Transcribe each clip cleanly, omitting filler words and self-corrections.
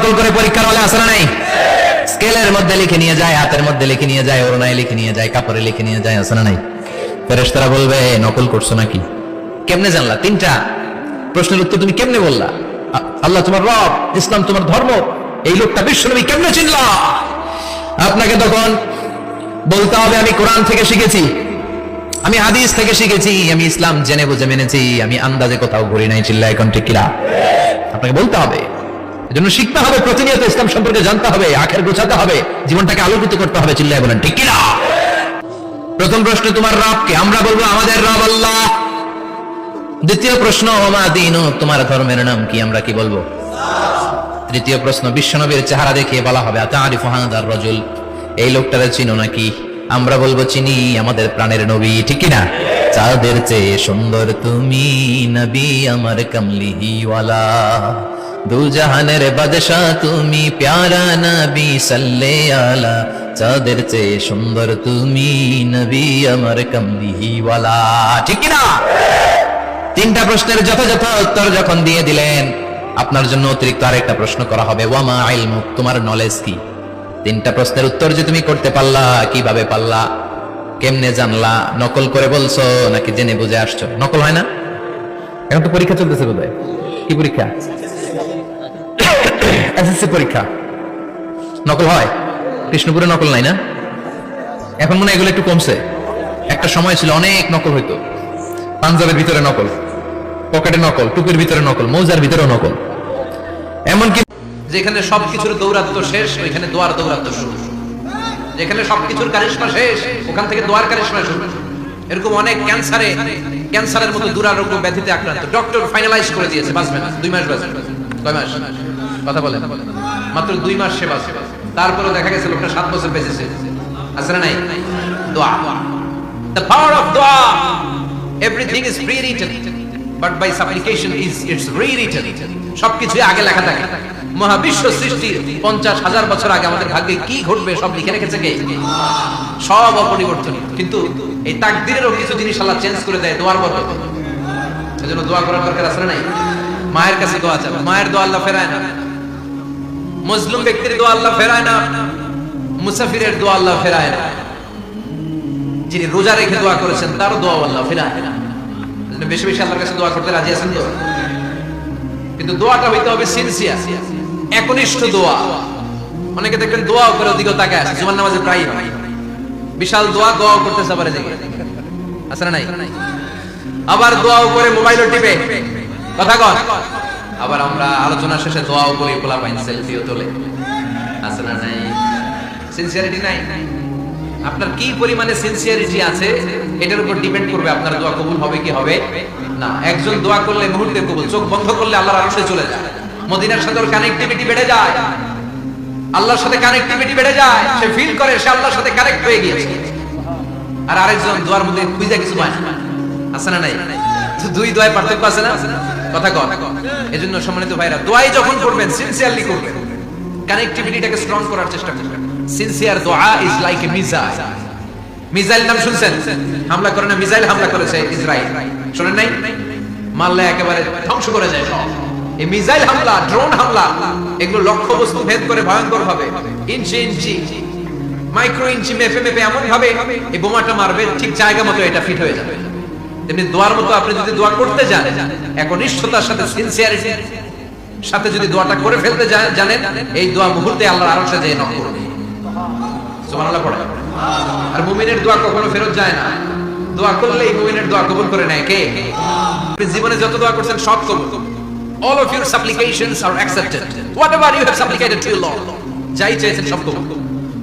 নকল করে পরীক্ষার হলে আসে না নাই? স্কেলের মধ্যে লিখে নিয়ে যায়, হাতের মধ্যে লিখে নিয়ে যায়, ওড়নায় লিখে নিয়ে যায়, কাপড়ে লিখে নিয়ে যায়, আসে না নাই? ফেরেশতারা বলবে নকল করছো নাকি? কেমনে জানলা? তিনটা প্রশ্নের উত্তর তুমি কেমনে বললা? আল্লাহ তোমার রব, ইসলাম তোমার ধর্ম, এই লোকটা বিশ্বনবী, কেমনে চিনলা? আপনাকে তখন বলতে হবে আমি কোরআন থেকে শিখেছি, আমি হাদিস থেকে শিখেছি, আমি ইসলাম জেনে বুঝে মেনেছি, আমি আন্দাজে কোথাও ঘুরি নাই। চিল্লা এখন ঠিক কিনা? আপনাকে বলতে হবে, এজন্য শিখতে হবে, প্রতিনিয়ত ইসলাম সম্পর্কে জানতে হবে, আখের গোছাতে হবে, জীবনটাকে আলোকিত করতে হবে। চিল্লায় বলেন ঠিক কিনা? প্রথম প্রশ্ন তোমার রব কে? আমরা বলবো আমাদের রব আল্লাহ। দ্বিতীয় প্রশ্ন ওমা দীনু, তোমার ধর্মের নাম কি? আমরা কি বলবো? তৃতীয় প্রশ্ন বিশ্বনবীর চেহারা দেখিয়ে বলা হবে আতারিফু হাদার রাজুল, এই লোকটারে চিনো নাকি? আমরা বলবো চিনি, আমাদের প্রাণের নবী। ঠিক কিনা? চাঁদের চেয়ে সুন্দর তুমি নবী আমার কমলিওয়ালা, দু জাহানের বাদশা তুমি প্যারা নবী সাল্লে আলা, চাঁদের চেয়ে সুন্দর তুমি নবী আমার কমলিওয়ালা। ঠিক কিনা? তিনটা প্রশ্নের যথাযথ উত্তর যখন দিয়ে দিলেন, আপনার জন্য অতিরিক্ত আরেকটা প্রশ্ন করা হবে, ওয়ামা ইলমুক, তোমার নলেজ কি? তিনটা প্রশ্নের উত্তর যে তুমি করতে পারলা, কিভাবে পারলা, কেমনে জানলা? নকল করে বলছো নাকি জেনে বুঝে আসছো? নকল হয় না? এখন তো পরীক্ষা চলতেছে বোধহয়। কি পরীক্ষা? এসএসসি পরীক্ষা। নকল হয়? কৃষ্ণপুরে নকল নাই না? এখন মনে হয় এগুলো একটু কমছে। একটা সময় ছিল অনেক নকল হইতো, পাঞ্জাবের ভিতরে নকল, পকেটে নকল, টুপির ভিতরে নকল, মৌজার ভিতরে নকল। এমনকি যেখানে সবকিছুর দৌরাত্ম শেষ, ওইখানে দোয়ার দৌরাত্ম শুরু। যেখানে সবকিছুর কারিশমা শেষ, ওখান থেকে দোয়ার কারিশমা শুরু। এরকম অনেক ক্যান্সারের মতো দুরারোগ্য ব্যাধিতে আক্রান্ত, ডক্টর ফাইনালাইজ করে দিয়েছে বাঁচবে না, 2 মাস বাঁচবে। কয় মাস? কথা বলেন। মাত্র 2 মাস সে বাঁচবে। তারপরে দেখা গেছে লোকটা 7 বছর বেঁচেছে। আছে না নাই? দোয়া, the power of দোয়া। Everything is pre-written, but by supplication it's rewritten. সবকিছু আগে লেখা থাকে। মহাবিশ্ব সৃষ্টির 50,000 বছর আগে আমাদের ভাগ্যে কি ঘটবে সব লিখে রেখেছে কে? সব অপরিবর্তনীয়। কিন্তু এই তাকদীরেরও কিছু জিনিস আল্লাহ চেঞ্জ করে দেয় দোয়ার বরকতে। এজন্য দোয়া করার দরকার আছে না নাই? মায়ের কাছে দোয়া চাও, মায়ের দোয়া আল্লাহ ফেরায় না। মুসলিম ব্যক্তির দোয়া আল্লাহ ফেরায় না, মুসাফিরের দোয়া আল্লাহ ফেরায় না। যিনি রোজা রেখে দোয়া করেছেন তার দোয়া আল্লাহ ফেরায় না। এজন্য বেশি বেশি আল্লাহর কাছে দোয়া করতে রাজি আছেন তো? কিন্তু দোয়াটা হইতে হবে সিনসিয়ার, একনিষ্ঠ দোয়া। অনেকে দেখবেন দোয়া করে ওদিকে তাকায় আছে, জুমার নামাজে প্রায় হয় বিশাল দোয়া করতেছে, আবার দেখে আছে না নাই? আবার দোয়াও করে মোবাইলও টিপে, কথা কন। আবার আমরা আলোচনা শেষে দোয়াও করি, পোলা পাইন সেলফিও তোলে, আছে না নাই? সিনসিয়ারিটি নাই। আপনার কি পরিমাণে সিনসিয়ারিটি আছে এটার উপর ডিপেন্ড করবে আপনার দোয়া কবুল হবে কি হবে না। একজন দোয়া করলে মুহূর্তে কবুল, চোখ বন্ধ করলে আল্লাহর আরশে চলে যায়, মদিনার সাথে ওর কানেক্টিভিটি বেড়ে যায়, আল্লাহর সাথে কানেক্টিভিটি বেড়ে যায়, সে ফিল করে সে আল্লাহর সাথে কানেক্ট হয়ে গিয়েছে। আর আরেকজন দোয়ার মধ্যে খুঁজে কিছু পায় না, আছে না নাই? দুই দোয়ায় পার্থক্য আছে না? কথা কন। এজন্য সম্মানিত ভাইরা, দোয়াই যখন করবেন সিনসিয়ারলি করবেন, কানেক্টিভিটিটাকে স্ট্রং করার চেষ্টা করবেন। সিনসিয়ার দোয়া is like a missile. Missile নাম শুনছেন? হামলা করে না, মিসাইল হামলা করেছে ইসরায়েল, শুনেন নাই? মারলে একেবারে ধ্বংস করে যায় সব। এই মিসাইল হামলা, ড্রোন হামলা, এগুলো লক্ষ্য বস্তু ভেদ করে ভয়ঙ্কর ভাবে, ইঞ্চি ইঞ্চি, মাইক্রো ইঞ্চি মেপে মেপে এমন ভাবে এই বোমাটা মারবে, ঠিক জায়গা মতো এটা ফিট হয়ে যাবে। তেমনি দোয়ার মতো আপনি যদি দোয়া করতে জানেন, একনিষ্ঠতার সাথে, সিনসিয়ারিটির সাথে যদি দোয়াটা করে ফেলতে জানেন, এই দোয়া মুহূর্তে আল্লাহর আরশে যেয়ে নক করবে। সুবহানাল্লাহ পড়ে। আর মুমিনের দোয়া কখনো ফেরত যায় না, দোয়া করলেই মুমিনের দোয়া কবুল করে নেয় কে? আপনি জীবনে যত দোয়া করছেন সব কবুল। All of your supplications are accepted. Whatever you have supplicated to your Lord, যাই চেয়েছেন সব কবুল।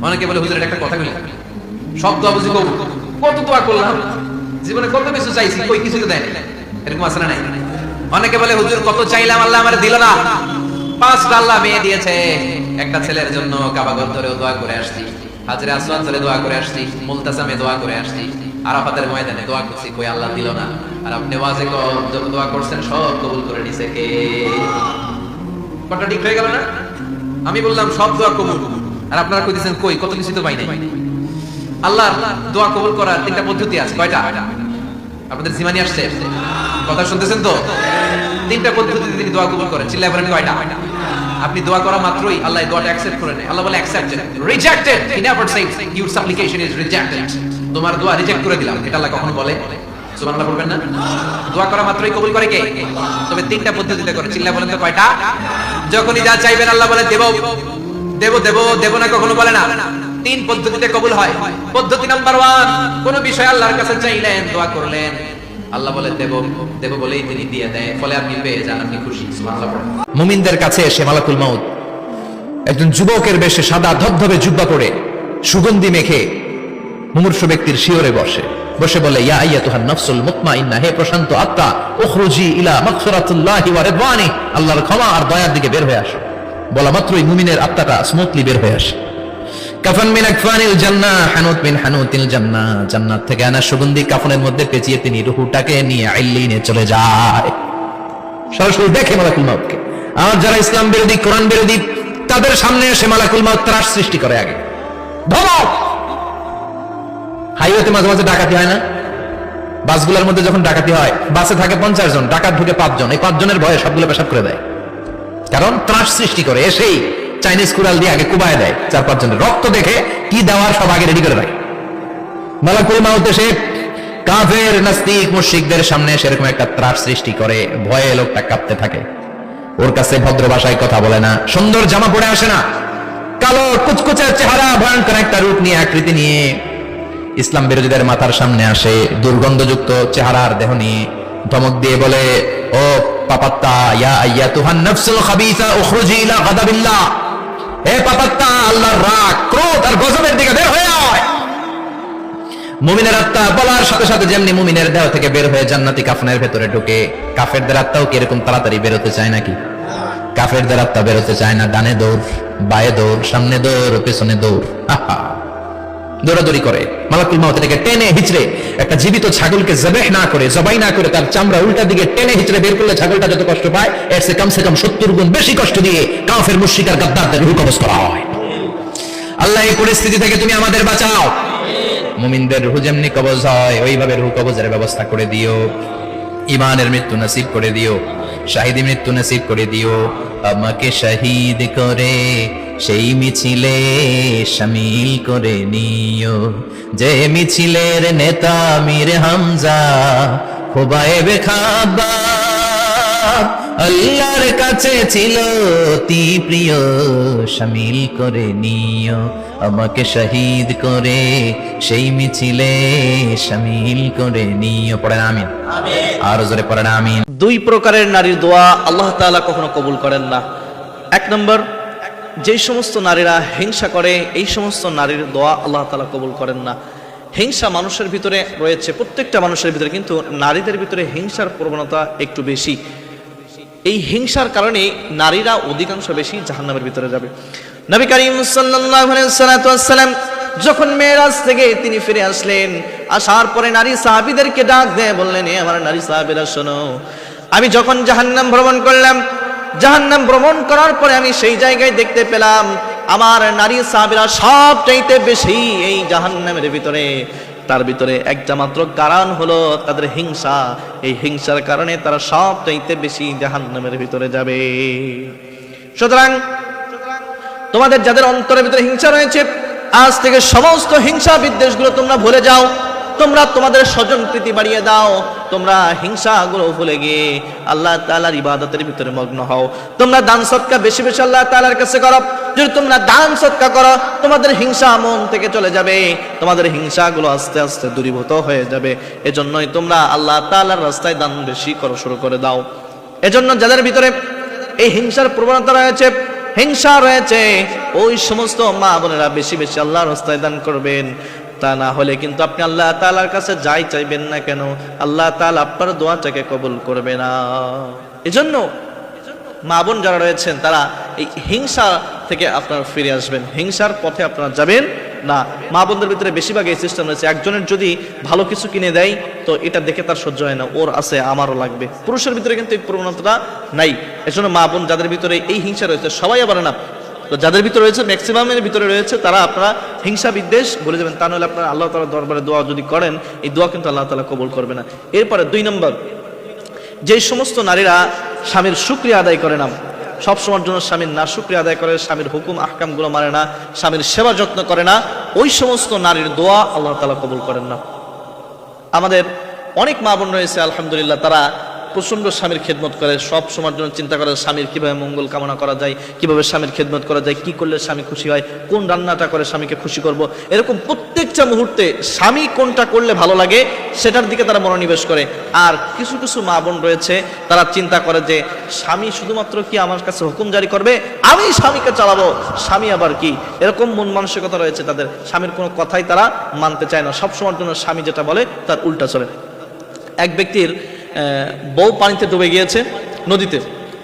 অনেকে বলে হুজুর একটা কথা বলি, সব দোয়া বুঝি কবুল? কত দোয়া করলাম, জীবনে কত কিছু চাইছি, কই কিছু তো দেয় না, এরকম আছে না নাই? অনেকে বলে হুজুর কত চাইলাম আল্লাহ আমারে দিল না। 5টা আল্লাহ মেয়ে দিয়েছে, একটা ছেলের জন্য কাবাগর ধরেও দোয়া করে আসছি, হাজরে আসওয়াদ ধরে দোয়া করে আসছি, মুলতাসামে দোয়া করে আসছি, আরাফাতের ময়দানে দোয়া করছি, কই আল্লাহ দিল না। আর আপনি ওয়াজে যত দোয়া করছেন সব কবুল করে নিছে কে? কথা ঠিক হয়ে গেল না? আমি বললাম সব দোয়া কবুল, আর আপনারা কই দিয়েছেন কই কত কিছু তো পাই নাই। আল্লাহ দোয়া কবুল করার 3টা পদ্ধতি আছে। কয়টা? আপনাদের জিমানি আসছে, কথা শুনতেছেন তো? 3টা পদ্ধতিতে তিনি দোয়া কবুল করেন। চিল্লায় বলেন কয়টা? আপনি দোয়া করা মাত্রই আল্লাহ এই দোয়াটা অ্যাকসেপ্ট করে নেয়। আল্লাহ বলে accepted, rejected he never Sage your সাপ্লিকেশন is rejected. তোমার দোয়া রিজেক্ট করে দিলাম, এটা আল্লাহ কখনো বলে? সুবহানাল্লাহ বলবেন না? দোয়া করা মাত্রই কবুল করে কে? তবে তিনটা পদ্ধতিতে করে। চিল্লা বলেন তো কয়টা? যখনই যা চাইবেন আল্লাহ বলে দেব দেব দেব দেব না, কখনো বলে না। তিন পদ্ধতিতে কবুল হয়। পদ্ধতি নাম্বার 1, কোন বিষয় আল্লাহর কাছে চাইলেন, দোয়া করলেন, আল্লাহ বলে দেব দেব বলেই তিনি দিয়ে দেয়, ফলে আপনি পেয়ে যান, আপনি খুশি। সুবহানাল্লাহ। মুমিনদের কাছে এসে মালাকুল মাউত একজন যুবকের বেশে সাদা ধবধবে জুব্বা পরে সুগন্ধি মেখে মুমূর্ষু ব্যক্তির শিয়রে বসে বলে, ইয়া আইয়াতুহান নাফসুল মুতমাইন্নাহ, হে প্রশান্ত আত্মা, উখরুজি ইলা মাগফিরাতিল্লাহি ওয়া রিদওয়ানি, আল্লাহর ক্ষমা আর দয়ার দিকে বের হয়ে আসো। বলা মাত্রই মুমিনের আত্মাটা স্মুথলি বের হয়ে আসে। কাফান মিন আকফানিল জান্নাহ, হানুত মিন হানুতিল জান্নাহ, জান্নাত থেকে আনা সুগন্ধি কাফনের মধ্যে পেঁচিয়ে তিনি রূহটাকে নিয়ে ইল্লিনে চলে যায়। সরাসরি দেখে মালাকুল মাউতকে। আর যারা ইসলাম বিরোধী, কোরআন বিরোধী, তাদের সামনে এসে মালাকুল মাউত ত্রাস সৃষ্টি করে। আগে ধমক। হাইওয়েতে মাঝে মাঝে ডাকাতি হয় না? বাসগুলোর মধ্যে যখন ডাকাতি হয়, বাসে থাকে 50 জন, ডাকাত ঢুকে 5 জন, এই 5 জনের ভয়ে সবগুলো পেশাব করে দেয়। কারণ ত্রাস সৃষ্টি করে। এসেই চাইনিজ কুড়াল দিয়ে আগে কুবায় দেয় 4-5 জনের। রক্ত দেখে কি দেওয়ার সব আগে রেডি করে রাখে। মালাকুল মাউত এসে কাফের নাস্তিক মুশরিকদের সামনে সেরকম একটা ত্রাস সৃষ্টি করে, ভয়ে লোকটা কাঁপতে থাকে। ওর কাছে ভদ্র ভাষায় কথা বলে না, সুন্দর জামা পরে আসে না, কালো কুচকুচে চেহারা, ভয়ঙ্কর একটা রূপ নিয়ে, আকৃতি নিয়ে ইসলাম বিরোধীদের মাথার সামনে আসে, দুর্গন্ধযুক্ত চেহারার দেহ নিয়ে ধমক দিয়ে বলে, ও পাপাত্তা, ইয়া আইয়াতুহান নাফসুল খাবিসা উখরুজি ইলা গাদাবিল্লাহ, হে পাপাত্তা, আল্লাহর রাগ, ক্রোধ আর গজবের দিকে বের হয়ে আয়। মুমিনের আত্মা বলার সাথে সাথে যেমনি মুমিনের দেহ থেকে বের হয়ে জান্নাতি কাফনের ভেতরে ঢুকে, কাফেরদের আত্মাও কি এরকম তাড়াতাড়ি বেরোতে চায় নাকি? কাফেরদের আত্মা বেরোতে চায় না। ডানে দৌড়, বায়ে দৌড়, সামনে দৌড়, পেছনে দৌড়, আহা, দৌড়াদৌড়ি করে। মালাকুল মাউত এটাকে টেনে হিচড়ে, একটা জীবিত ছাগলকে জবাই না করে তার চামড়া উল্টা দিকে টেনে হিচড়ে বের করলে ছাগলটা যত কষ্ট পায়, এর চেয়ে কমসে কম 70 গুণ বেশি কষ্ট দিয়ে কাফের মুশরিক আর গাদ্দারদের রূহ কবজ করা হয়। আল্লাহ এই পরিস্থিতি থেকে তুমি আমাদের বাঁচাও। মুমিনদের রূহ যেমনি কবজ হয়, ওইভাবে রূহ কবজের ব্যবস্থা করে দিও। ইমানের মৃত্যু নসিব করে দিও, শাহিদি মৃত্যু নসিব করে দিও। আমাকে শহীদ করে সেই মিছিলে শামিল করে নিও, যে মিছিলের নেতা মীর হামজা খোবায়েবে খাব্বাব, আল্লাহর কাছে ছিল অতি প্রিয়, শামিল করে নিও। আমাকে শহীদ করে সেই মিছিলে শামিল করে নিও। পড়েন আমিন। আর জোরে পড়েন আমিন। 2 প্রকারের নারীর দোয়া আল্লাহ তাআলা কখনো কবুল করেন না। 1 নম্বর, যে সমস্ত নারীরা হিংসা করে, এই সমস্ত নারীর দোয়া আল্লাহ তাআলা কবুল করেন না। হিংসা মানুষের ভিতরে রয়েছে, প্রত্যেকটা মানুষের ভিতরে, কিন্তু নারীদের ভিতরে হিংসার প্রবণতা একটু বেশি। এই হিংসার কারণে নারীরা অধিকাংশ বেশি জাহান্নামের ভিতরে যাবে। নবী করিম সাল্লাল্লাহু আলাইহি ওয়াসাল্লাম যখন মেরাজ থেকে তিনি ফিরে আসলেন, আসার পরে নারী সাহাবীদেরকে ডাক দিয়ে বললেন, এ আমার নারী সাহাবীরা শোনো, আমি যখন জাহান্নাম ভ্রমণ করলাম, জাহান্নাম ভ্রমণ করার পরে আমি সেই জায়গায় দেখতে পেলাম আমার নারী সাহাবীরা সবচাইতে বেশি এই জাহান্নামের ভিতরে। তার ভিতরে একটা মাত্র কারণ হলো তাদের হিংসা। এই হিংসার কারণে তারা সবচাইতে বেশি জাহান্নামের ভিতরে যাবে। সুতরাং তোমাদের যাদের অন্তরের ভিতরে হিংসা রয়েছে, আজ থেকে সমস্ত হিংসা বিদ্বেষগুলো তোমরা ভুলে যাও। তোমরা তোমাদের স্বজন প্রীতি বাড়িয়ে দাও। তোমরা হিংসাগুলো ভুলে গিয়ে আল্লাহ তাআলার ইবাদতের ভিতরে মগ্ন হও। তোমরা দান সদকা বেশি বেশি আল্লাহ তাআলার কাছে করো। যদি তোমরা দান সদকা করো, তোমাদের হিংসা মন থেকে চলে যাবে, তোমাদের হিংসাগুলো আস্তে আস্তে দূরীভূত হয়ে যাবে। এজন্যই তোমরা আল্লাহ তাআলার রাস্তায় দান বেশি করা শুরু করে দাও। এজন্য যাদের ভিতরে এই হিংসার প্রবণতা রয়েছে, হিংসা রয়েছে, ওই সমস্ত মা বোনেরা বেশি বেশি আল্লাহর রাস্তায় দান করবেন। তা না হলে কিন্তু আপনি আল্লাহ তাআলার কাছে যাই চাইবেন না কেন, আল্লাহ তাআলা আপনার দোয়াটাকে কবুল করবে না। এজন্য মা বোন যারা রয়েছেন তারা এই হিংসা থেকে আপনারা ফিরে আসবেন, হিংসার পথে আপনারা যাবেন না। মা বোনদের ভিতরে বেশিরভাগ এই সিস্টেম রয়েছে, একজনের যদি ভালো কিছু কিনে দেয় তো এটা দেখে তার সহ্য হয় না, ওর আছে আমারও লাগবে। পুরুষের ভিতরে কিন্তু এই প্রবণতাটা নাই। এজন্য মা বোন যাদের ভিতরে এই হিংসা রয়েছে, সবাই আবার না, তো যাদের ভিতরে রয়েছে, ম্যাক্সিমামের ভিতরে রয়েছে, তারা আপনারা হিংসা বিদ্বেষ ভুলে যাবেন। তা নাহলে আপনারা আল্লাহ তাআলার দরবারে দোয়া যদি করেন, এই দোয়া কিন্তু আল্লাহ তাআলা কবুল করবে না। এরপরে 2 নম্বর, যে সমস্ত নারীরা স্বামীর শুকরিয়া আদায় করে না, সব সময়ের জন্য স্বামীর নাশুকরি আদায় করে, স্বামীর হুকুম আহকামগুলো মানে না, স্বামীর সেবা যত্ন করে না, ওই সমস্ত নারীর দোয়া আল্লাহ তাআলা কবুল করেন না। আমাদের অনেক মা বোন রয়েছে আলহামদুলিল্লাহ, তারা প্রচন্ড স্বামীর খেদমত করে, সব সময়ের জন্য চিন্তা করে স্বামীর কিভাবে মঙ্গল কামনা করা যায়, কিভাবে স্বামীর খেদমত করা যায়, কি করলে স্বামী খুশি হয়, কোন রান্নাটা করে স্বামীকে খুশি করব, এরকম প্রত্যেকটা মুহূর্তে স্বামী কোনটা করলে ভালো লাগে সেটার দিকে তারা মনোনিবেশ করে। আর কিছু কিছু মা বোন রয়েছে তারা চিন্তা করে যে স্বামী শুধুমাত্র কি আমার কাছে হুকুম জারি করবে, আমি স্বামীকে চালাবো, স্বামী আবার কি, এরকম মন মানসিকতা রয়েছে তাদের। স্বামীর কোনো কথাই তারা মানতে চায় না, সব সময়ের জন্য স্বামী যেটা বলে তার উল্টা চলে। এক ব্যক্তির বউ পানিতে ডুবে গিয়েছে, নদীতে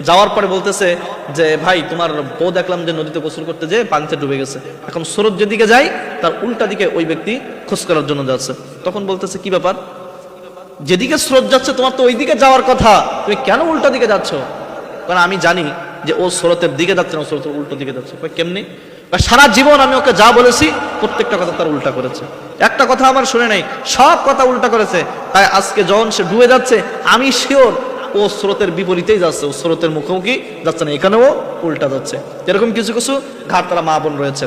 যাওয়ার পরে বলতেছে যে ভাই তোমার বউ দেখলাম যে নদীতে গোসল করতে যেয়ে পানিতে ডুবে গেছে, এখন স্রোত যেদিকে যায় তার উল্টা দিকে ওই ব্যক্তি খোঁজ করার জন্য যাচ্ছে। তখন বলতেছে কি ব্যাপার, যেদিকে স্রোত যাচ্ছে তোমার তো ওই দিকে যাওয়ার কথা, তুমি কেন উল্টা দিকে যাচ্ছ? কারণ আমি জানি যে ও স্রোতের দিকে যাচ্ছে না, স্রোতের উল্টো দিকে যাচ্ছে। কেমনি? সারা জীবন আমি ওকে যা বলেছি প্রত্যেকটা কথা তার উল্টা করেছে, একটা কথা আমার শুনে নাই, সব কথা উল্টা করেছে। তাই আজকে যখন সে ডুবে যাচ্ছে আমি শিওর ও স্রোতের বিপরীতেই যাচ্ছে, ও স্রোতের মুখোমুখি যাচ্ছে না, এখানেও উল্টা যাচ্ছে। এরকম কিছু কিছু ঘাট তারা মা বোন রয়েছে।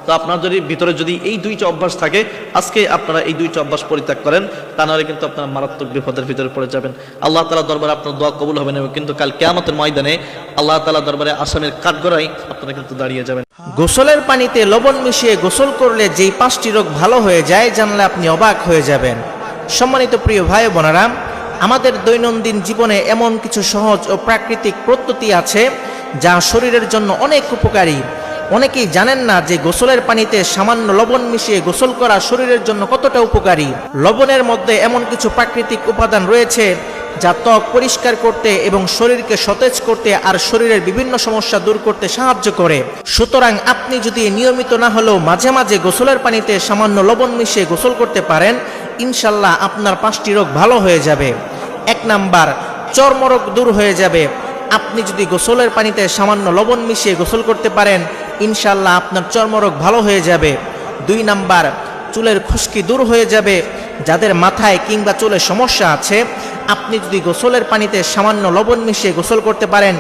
তো আপনার যদি ভিতরে যদি এই দুইটা অভ্যাস থাকে, আজকে আপনারা এই দুইটা অভ্যাস পরিত্যাগ করেন, তা নাহলে কিন্তু আপনারা মারাত্মক বিপদের ভিতরে পড়ে যাবেন। আল্লাহ তাআলার দরবারে আপনার দোয়া কবুল হবে না, কিন্তু কাল কিয়ামতের ময়দানে আল্লাহ তাআলার দরবারে আসামির কাঠগড়ায় আপনারা কিন্তু দাঁড়িয়ে যাবেন। গোসলের পানিতে লবণ মিশিয়ে গোসল করলে যেই 5টি রোগ ভালো হয়ে যায় জানলে আপনি অবাক হয়ে যাবেন। সম্মানিত প্রিয় ভাই বোনেরা, আমাদের দৈনন্দিন জীবনে এমন কিছু সহজ ও প্রাকৃতিক পদ্ধতি আছে যা শরীরের জন্য অনেক উপকারী। অনেকেই জানেন না যে গোসলের পানিতে সামান্য লবণ মিশিয়ে গোসল করা শরীরের জন্য কতটা উপকারী। লবণের মধ্যে এমন কিছু প্রাকৃতিক উপাদান রয়েছে যা ত্বক পরিষ্কার করতে এবং শরীরকে সতেজ করতে আর শরীরের বিভিন্ন সমস্যা দূর করতে সাহায্য করে। সুতরাং আপনি যদি নিয়মিত না হলেও মাঝে মাঝে গোসলের পানিতে সামান্য লবণ মিশিয়ে গোসল করতে পারেন, ইনশাল্লাহ আপনার 5টি রোগ ভালো হয়ে যাবে। 1 নাম্বার, চর্মরোগ দূর হয়ে যাবে। আপনি যদি গোসলের পানিতে সামান্য লবণ মিশিয়ে গোসল করতে পারেন, ইনশাল্লাহ আপনার চর্মরোগ ভালো হয়ে যাবে। 2 নাম্বার, চুলের খুশকি দূর হয়ে যাবে। যাদের মাথায় কিংবা চুলে সমস্যা আছে, আপনি যদি গোসলের পানিতে সামান্য লবণ মিশিয়ে গোসল করতে পারেন,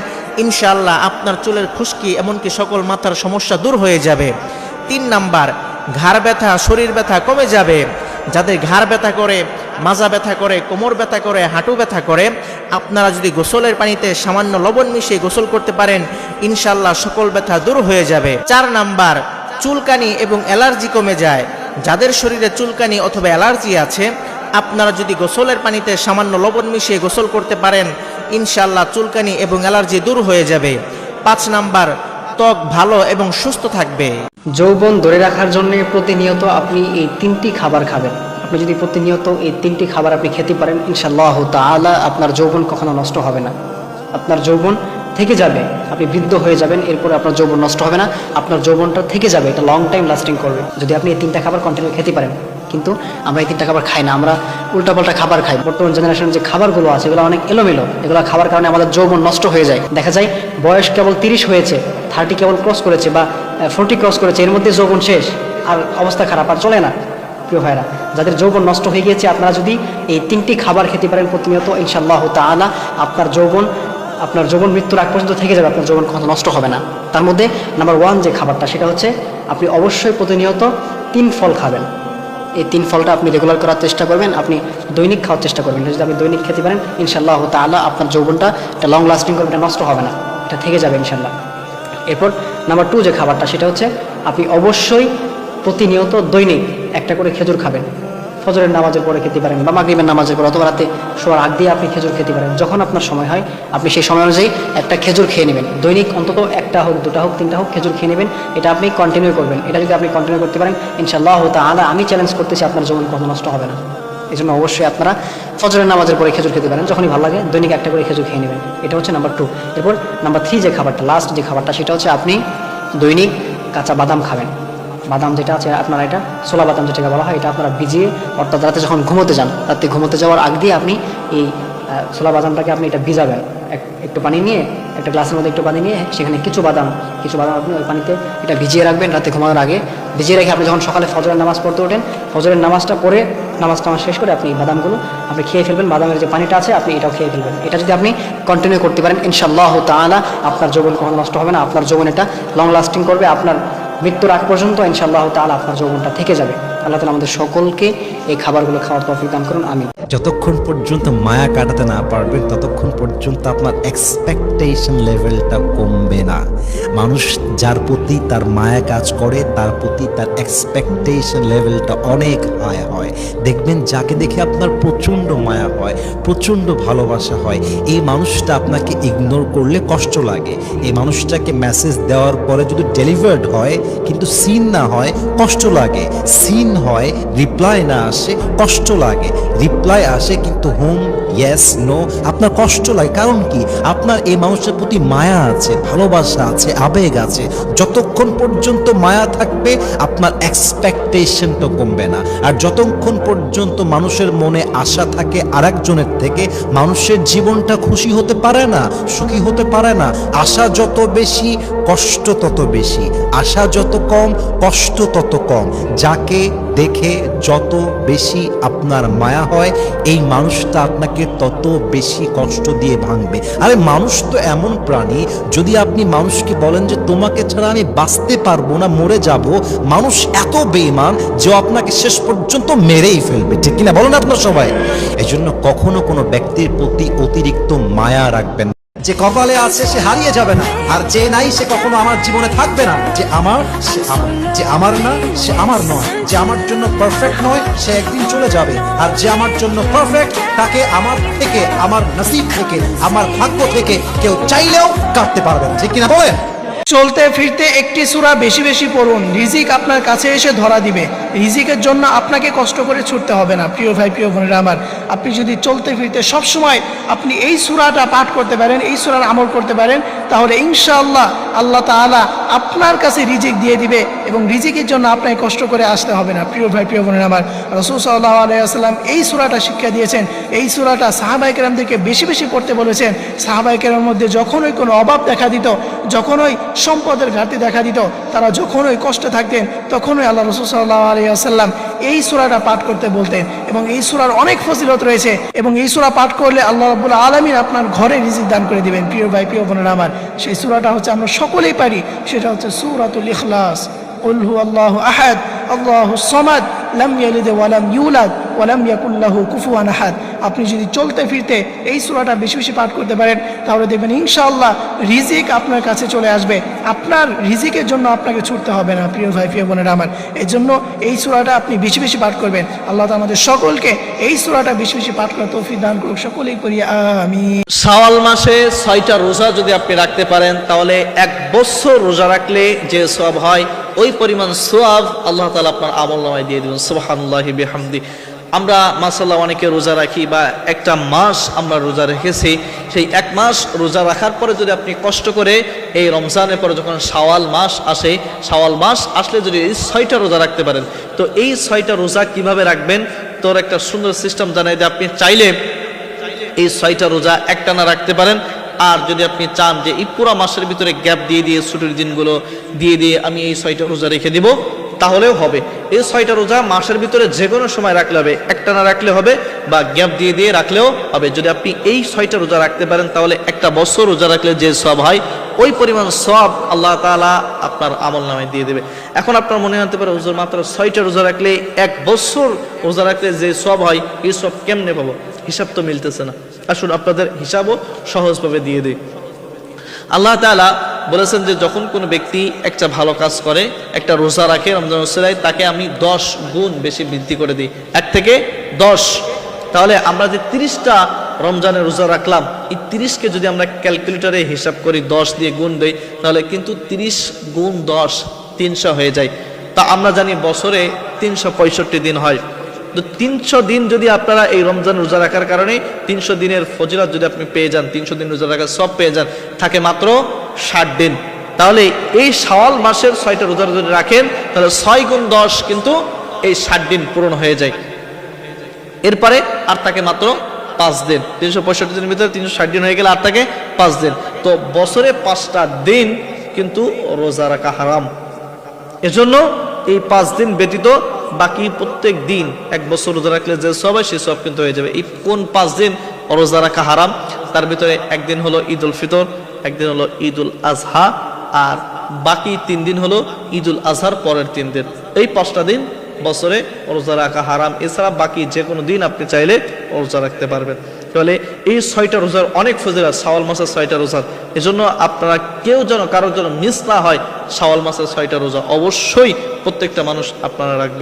ইনশাআল্লাহ আপনার চুলের খুশকি এমনকি সকল মাথার সমস্যা দূর হয়ে যাবে। 3 নাম্বার, ঘাড় ব্যথা, শরীর ব্যথা কমে যাবে। যাদের ঘাড় ব্যথা করে, মাজা ব্যথা করে, কোমর ব্যথা করে, হাঁটু ব্যথা করে, আপনারা যদি গোসলের পানিতে সামান্য লবণ মিশিয়ে গোসল করতে পারেন, ইনশাআল্লাহ সকল ব্যথা দূর হয়ে যাবে। 4 নাম্বার, চুলকানি এবং অ্যালার্জি কমে যায়। যাদের শরীরে চুলকানি অথবা অ্যালার্জি আছে, আপনারা যদি গোসলের পানিতে সামান্য লবণ মিশিয়ে গোসল করতে পারেন, ইনশাআল্লাহ চুলকানি এবং অ্যালার্জি দূর হয়ে যাবে। 5 নাম্বার, ত্বক ভালো এবং সুস্থ থাকবে। যৌবন ধরে রাখার জন্য প্রতিনিয়ত আপনি এই 3টি খাবার খাবেন। আপনি যদি প্রতিনিয়ত এই 3টি খাবার আপনি খেতে পারেন, ইনশাআল্লাহ তাআলা আপনার যৌবন কখনো নষ্ট হবে না, আপনার যৌবন থেকে যাবে, আপনি বৃদ্ধ হয়ে যাবেন, এরপরে আপনার যৌবন নষ্ট হবে না, আপনার যৌবনটা থেকে যাবে, এটা লং টাইম লাস্টিং করবে যদি আপনি এই 3টা খাবার কন্টিনিউ খেতে পারেন। কিন্তু আমরা এই 3টা খাবার খাই না, আমরা উল্টাপাল্টা খাবার খাই। বর্তমান জেনারেশনের যে খাবারগুলো আছে এগুলো অনেক এলোমেলো, এগুলো খাবার কারণে আমাদের যৌবন নষ্ট হয়ে যায়। দেখা যায় বয়স কেবল 30 হয়েছে, 30 কেবল ক্রস করেছে বা 40 ক্রস করেছে, এর মধ্যে যৌবন শেষ, আর অবস্থা খারাপ, আর চলে না। প্রিয় ভাইরা, যাদের যৌবন নষ্ট হয়ে গিয়েছে, আপনারা যদি এই 3টি খাবার খেতে পারেন প্রতিনিয়ত, ইনশাআল্লাহ তাআলা আপনার যৌবন মৃত্যুর আগ পর্যন্ত থেকে যাবে, আপনার যৌবন কখনো নষ্ট হবে না। তার মধ্যে নাম্বার 1 যে খাবারটা, সেটা হচ্ছে আপনি অবশ্যই প্রতিনিয়ত 3 ফল খাবেন। এই 3 ফলটা আপনি রেগুলার করার চেষ্টা করবেন, আপনি দৈনিক খাওয়ার চেষ্টা করবেন। যদি আপনি দৈনিক খেতে পারেন, ইনশাআল্লাহ তাআলা আপনার যৌবনটা এটা লং লাস্টিং করবে, এটা নষ্ট হবে না, এটা থেকে যাবে ইনশাআল্লাহ। এরপর নাম্বার 2 যে খাবারটা, সেটা হচ্ছে আপনি অবশ্যই প্রতিনিয়ত দৈনিক একটা করে খেজুর খাবেন। ফজরের নামাজের পরে খেতে পারেন বা মাগরিবের নামাজের পরে, অথবা রাতে শোয়ার আগ দিয়ে আপনি খেজুর খেতে পারেন। যখন আপনার সময় হয় আপনি সেই সময় অনুযায়ী একটা খেজুর খেয়ে নেবেন। দৈনিক অন্তত 1টা হোক, 2টা হোক, 3টা হোক খেজুর খেয়ে নেবেন। এটা আপনি কন্টিনিউ করবেন। এটা যদি আপনি কন্টিনিউ করতে পারেন, ইনশাআল্লাহ তাআলা আমি চ্যালেঞ্জ করতেছি আপনার জীবন কখনো নষ্ট হবে না। এই জন্য অবশ্যই আপনারা ফজরের নামাজের পরে খেজুর খেতে পারেন, যখনই ভালো লাগে দৈনিক একটা করে খেজুর খেয়ে নেবেন। এটা হচ্ছে নাম্বার 2। এরপর নাম্বার 3 যে খাবারটা, লাস্ট যে খাবারটা, সেটা হচ্ছে আপনি দৈনিক কাঁচা বাদাম খাবেন। বাদাম যেটা আছে আপনারা, এটা ছোলা বাদাম যেটাকে বলা হয়, এটা আপনারা ভিজিয়ে, অর্থাৎ রাতে যখন ঘুমোতে যান, রাতে ঘুমোতে যাওয়ার আগ দিয়ে আপনি এই ছোলা বাদামটাকে আপনি এটা ভিজাবেন। একটু পানি নিয়ে, একটা গ্লাসের মধ্যে একটু পানি নিয়ে সেখানে কিছু বাদাম আপনি ওই পানিতে এটা ভিজিয়ে রাখবেন রাতে ঘুমানোর আগে। ভিজিয়ে রেখে আপনি যখন সকালে ফজরের নামাজ পড়তে ওঠেন, ফজরের নামাজটা পড়ে নামাজ টামাজ শেষ করে আপনি এই বাদামগুলো আপনি খেয়ে ফেলবেন। বাদামের যে পানিটা আছে আপনি এটাও খেয়ে ফেলবেন। এটা যদি আপনি কন্টিনিউ করতে পারেন ইনশাআল্লাহ তাআলা আপনার যৌবন কখনো নষ্ট হবে না, আপনার যৌবন এটা লং লাস্টিং করবে, আপনার মৃত্যুর আগ পর্যন্ত ইনশাআল্লাহ তাআলা আপনার যৌবনটা থেকে যাবে। আল্লাহ তাআলা আমাদের সকলকে এই খাবারগুলো খাওয়ার তৌফিক দান করুন, আমিন। যতক্ষণ পর্যন্ত মায়া কাটাতে না পারবেন ততক্ষণ পর্যন্ত আপনার এক্সপেকটেশন লেভেলটা কমবে না। মানুষ যার প্রতি তার মায়া কাজ করে তার প্রতি তার এক্সপেকটেশন লেভেলটা অনেক হাই হয়। দেখবেন যাকে দেখে আপনার প্রচণ্ড মায়া হয়, প্রচণ্ড ভালোবাসা হয়, এই মানুষটা আপনাকে ইগনোর করলে কষ্ট লাগে। এই মানুষটাকে মেসেজ দেওয়ার পরে যদি ডেলিভার্ড হয় কিন্তু সিন না হয় কষ্ট লাগে, সিন হয় রিপ্লাই না আসে কষ্ট লাগে, রিপ্লাই আসে কিন্তু হোম ইয়েস নো আপনার কষ্ট লাগে। কারণ কি? আপনার এই মানুষের প্রতি মায়া আছে, ভালোবাসা আছে, আবেগ আছে। যতক্ষণ পর্যন্ত মায়া থাকবে আপনার এক্সপেকটেশনটা কমবে না। আর যতক্ষণ পর্যন্ত মানুষের মনে আশা থাকে আরেকজনের থেকে, মানুষের জীবনটা খুশি হতে পারে না, সুখী হতে পারে না। আশা যত বেশি কষ্ট তত বেশি, আশা যত কম কষ্ট তত কম। যাকে দেখে যত বেশি আপনার মায়া হয় এই মানুষটা আপনাকে তত বেশি কষ্ট দিয়ে ভাঙবে। আরে মানুষ তো এমন প্রাণী, যদি আপনি মানুষকে বলেন যে তোমাকে ছাড়া আমি বাঁচতে পারবো না, মরে যাব, মানুষ এত বেঈমান যে আপনাকে শেষ পর্যন্ত মেরেই ফেলবে, ঠিক কিনা বলেন আপনার সবাই? এই জন্য কখনো কোনো ব্যক্তির প্রতি অতিরিক্ত মায়া রাখবেন। যে কপালে আছে সে হারিয়ে যাবে না, আর যে নাই সে কখনো আমার জীবনে থাকবে না। যে আমার সে আমার, যে আমার না সে আমার নয়, যে আমার জন্য পারফেক্ট নয় সে একদিন চলে যাবে, আর যে আমার জন্য পারফেক্ট তাকে আমার থেকে, আমার নসিব থেকে, আমার ভাগ্য থেকে কেউ চাইলেও কাটতে পারবে না, ঠিক কিনা বলেন? চলতে ফিরতে একটি সূরা বেশি বেশি পড়ুন, রিজিক আপনার কাছে এসে ধরা দিবে। রিজিকের জন্য আপনাকে কষ্ট করে ছুটতে হবে না। প্রিয় ভাই, প্রিয় বোনেরা আমার, আপনি যদি চলতে ফিরতে সবসময় আপনি এই সূরাটা পাঠ করতে পারেন, এই সূরার আমল করতে পারেন, তাহলে ইনশাআল্লাহ আল্লাহ তাআলা আপনার কাছে রিজিক দিয়ে দিবে এবং রিজিকের জন্য আপনাকে কষ্ট করে আসতে হবে না। প্রিয় ভাই, প্রিয় বোনেরা আমার, রাসূল সাল্লাল্লাহু আলাইহি ওয়াসাল্লাম এই সূরাটা শিক্ষা দিয়েছেন। এই সূরাটা সাহাবায়ে কেরামদেরকে বেশি বেশি পড়তে বলেছেন। সাহাবায়ে কেরামের মধ্যে যখনই কোনো অভাব দেখা দিত, যখনই সম্পদের ঘাটতি দেখা দিত, তারা যখনই কষ্টে থাকতেন তখনই আল্লাহ রাসূল সাল্লাল্লাহু আলাইহি ওয়াসাল্লাম এই সূরাটা পাঠ করতে বলতেন। এবং এই সূরার অনেক ফজিলত রয়েছে এবং এই সূরা পাঠ করলে আল্লাহ রাব্বুল আলামিন আপনার ঘরে রিজিক দান করে দিবেন। প্রিয় ভাই, প্রিয় বোনেরা আমার, সেই সূরাটা হচ্ছে আমরা সকলেই পারি, সেটা হচ্ছে সূরাতুল ইখলাস। কুল হুয়াল্লাহু আহাদ আল্লাহুস সামাদ লাম ইয়ালিদ ওয়া লাম ইউলাদ ওয়া লাম ইয়াকুল লাহু কুফুয়ান আহাদ। আপনি যদি চলতে ফিরতে এই সূরাটা বেশি বেশি পাঠ করতে পারেন তাহলে দেখবেন ইনশাআল্লাহ রিজিক আপনার কাছে চলে আসবে। আপনার রিজিকের জন্য আপনাকে ছুটতে হবে না। প্রিয় ভাই, প্রিয় বোনেরা আমার, এই জন্য এই সূরাটা আপনি বেশি বেশি পাঠ করবেন। আল্লাহ তাআলা আমাদের সকলকে এই সূরাটা বেশি বেশি পাঠ করার তৌফিক দান করুক। সকলেই করি আমিন। শাওয়াল মাসে 6টা রোজা যদি আপনি রাখতে পারেন তাহলে 1 বছর রোজা রাখলে যে সওয়াব হয় ওই পরিমাণ সওয়াব আল্লাহ তাআলা আপনার আমলনামায় দিয়ে দিবেন। সুবহানাল্লাহি বিহামদি। আমরা মাশাআল্লাহ অনেকে রোজা রাখি বা একটা মাস আমরা রোজা রেখেছি, সেই 1 মাস রোজা রাখার পরে যদি আপনি কষ্ট করে এই রমজানের পরে যখন শাওয়াল মাস আসে, শাওয়াল মাস আসলে যদি এই 6টা রোজা রাখতে পারেন, তো এই 6টা রোজা কিভাবে রাখবেন তোর একটা সুন্দর সিস্টেম জানাই যে আপনি চাইলে এই 6টা রোজা একটানা রাখতে পারেন। আর যদি আপনি চান যে এই পুরো মাসের ভিতরে গ্যাপ দিয়ে দিয়ে ছুটির দিনগুলো দিয়ে দিয়ে আমি এই 6টা রোজা রেখে দিব তাহলেও হবে। এই 6টা রোজা মাসের ভিতরে যে কোনো সময় রাখলে হবে, একটানা রাখলে হবে বা গ্যাপ দিয়ে দিয়ে রাখলেও হবে। যদি আপনি এই 6টা রোজা রাখতে পারেন তাহলে একটা বছর রোজা রাখলে যে সওয়াব হয় ওই পরিমাণ সওয়াব আল্লাহ তাআলা আপনার আমলনামায় দিয়ে দেবে। এখন আপনার মনে হতে পারে হুজুর মাত্র 6টা রোজা রাখলে 1 বছর রোজা রাখলে যে সওয়াব হয় এই সওয়াব কেমনে পাবো? হিসাব তো মিলতেছে না। আসুন আপনাদের হিসাবও সহজভাবে দিয়ে দিই। আল্লাহ তাআলা বলেছেন যে যখন কোনো ব্যক্তি একটা ভালো কাজ করে, একটা রোজা রাখে রমজান মাসে, তাকে আমি 10 গুণ বেশি বৃদ্ধি করে দিই, 1 থেকে 10। তাহলে আমরা যে 30টা রমজানের রোজা রাখলাম, এই 30কে যদি আমরা ক্যালকুলেটরে হিসাব করি 10 দিয়ে গুণ দেই তাহলে কিন্তু 30 গুণ 10 300 হয়ে যায়। তা আমরা জানি বছরে 365 দিন হয়। তো 300 দিন যদি আপনারা এই রমজান রোজা রাখার কারণে 300 দিনের ফজিলত যদি আপনি পেয়ে যান, 300 দিন রোজা রাখার সব পেয়ে যান, থাকে মাত্র 60 দিন। তাহলে এই শাওয়াল মাসের 6টা রোজা যদি রাখেন তাহলে 6 গুণ 10 কিন্তু এই 60 দিন পূরণ হয়ে যায়। এরপরে আর থাকে মাত্র 5 দিন। 365 দিনের ভিতরে 360 দিন হয়ে গেলে আর থাকে 5 দিন। তো বছরে 5টা দিন কিন্তু রোজা রাখা হারাম। এজন্য এই 5 দিন ব্যতীত বাকি প্রত্যেক দিন 1 বছর রোজা রাখলে যে সব হয় সে সব কিন্তু হয়ে যাবে। এই কোন 5 দিন রোজা রাখা হারাম? তার ভিতরে একদিন হলো ঈদ উল ফিতর, একদিন হলো ঈদ উল আজহা, আর বাকি 3 দিন হলো ঈদ উল আজহার পরের 3 দিন। এই 5টা দিন বছরে রোজা রাখা হারাম। এছাড়া বাকি যে কোনো দিন আপনি চাইলে রোজা রাখতে পারবেন। তাহলে এই 6টা রোজার অনেক ফজিলত, শাওয়াল মাসের 6টা রোজার। এজন্য আপনারা কেউ যেন কারোর জন্য মিস না হয়, শাওয়াল মাসের 6টা রোজা অবশ্যই প্রত্যেকটা মানুষ আপনারা রাখবেন।